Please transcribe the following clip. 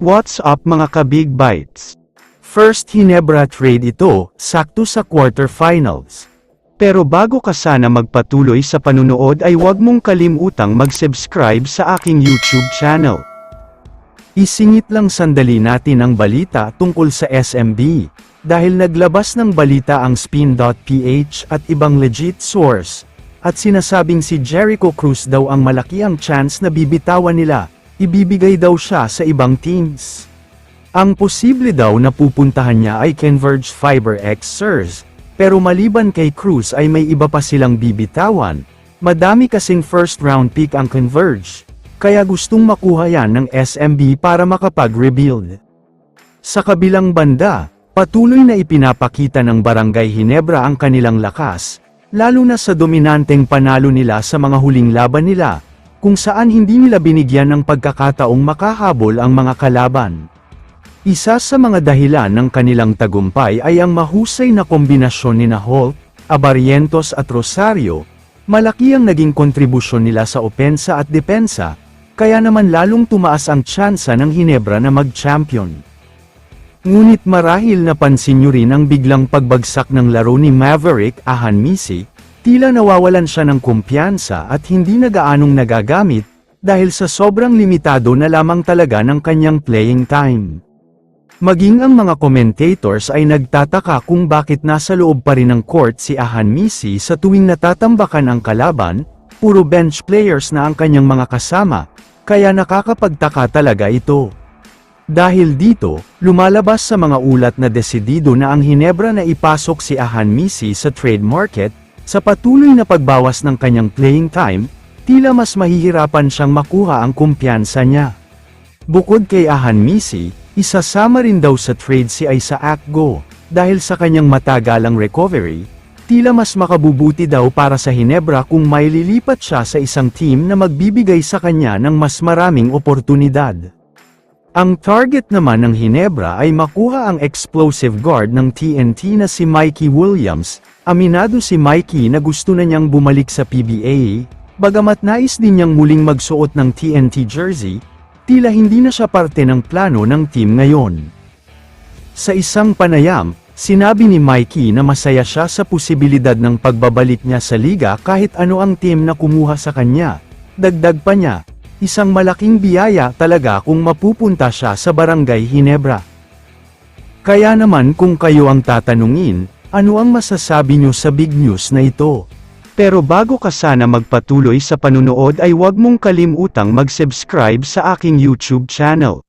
What's up mga ka-Big Bites? First Hinebra trade ito, sakto sa quarterfinals. Pero bago ka sana magpatuloy sa panunood ay huwag mong kalimutang mag-subscribe sa aking YouTube channel. Isingit lang sandali natin ang balita tungkol sa SMB, dahil naglabas ng balita ang Spin.ph at ibang legit source, at sinasabing si Jericho Cruz daw ang malaki ang chance na bibitawan nila. Ibibigay daw siya sa ibang teams. Ang posible daw na pupuntahan niya ay Converge Fiber X Surs, pero maliban kay Cruz ay may iba pa silang bibitawan. Madami kasing first round pick ang Converge, kaya gustong makuha yan ng SMB para makapag-rebuild. Sa kabilang banda, patuloy na ipinapakita ng Barangay Hinebra ang kanilang lakas, lalo na sa dominanteng panalo nila sa mga huling laban nila, kung saan hindi nila binigyan ng pagkakataong makahabol ang mga kalaban. Isa sa mga dahilan ng kanilang tagumpay ay ang mahusay na kombinasyon ni Holt, Abarrientos at Rosario. Malaki ang naging kontribusyon nila sa opensa at depensa, kaya naman lalong tumaas ang tsansa ng Hinebra na mag-champion. Ngunit marahil napansin nyo rin ang biglang pagbagsak ng laro ni Maverick Ahanmisi. Tila nawawalan siya ng kumpiyansa at hindi na gaanong nagagamit, dahil sa sobrang limitado na lamang talaga ng kanyang playing time. Maging ang mga commentators ay nagtataka kung bakit nasa loob pa rin ng court si Ahanmisi sa tuwing natatambakan ang kalaban, puro bench players na ang kanyang mga kasama, kaya nakakapagtaka talaga ito. Dahil dito, lumalabas sa mga ulat na desidido na ang Hinebra na ipasok si Ahanmisi sa trade market. Sa patuloy na pagbawas ng kanyang playing time, tila mas mahihirapan siyang makuha ang kumpiyansa niya. Bukod kay Ahanmisi, isasama rin daw sa trade si Isaac Go, dahil sa kanyang matagalang recovery, tila mas makabubuti daw para sa Hinebra kung maililipat siya sa isang team na magbibigay sa kanya ng mas maraming oportunidad. Ang target naman ng Hinebra ay makuha ang explosive guard ng TNT na si Mikey Williams. Aminado si Mikey na gusto na niyang bumalik sa PBA, bagamat nais din niyang muling magsuot ng TNT jersey, tila hindi na siya parte ng plano ng team ngayon. Sa isang panayam, sinabi ni Mikey na masaya siya sa posibilidad ng pagbabalik niya sa liga kahit ano ang team na kumuha sa kanya. Dagdag pa niya, isang malaking biyaya talaga kung mapupunta siya sa Barangay Hinebra. Kaya naman kung kayo ang tatanungin, ano ang masasabi nyo sa big news na ito? Pero bago ka sana magpatuloy sa panunood ay huwag mong kalimutang mag-subscribe sa aking YouTube channel.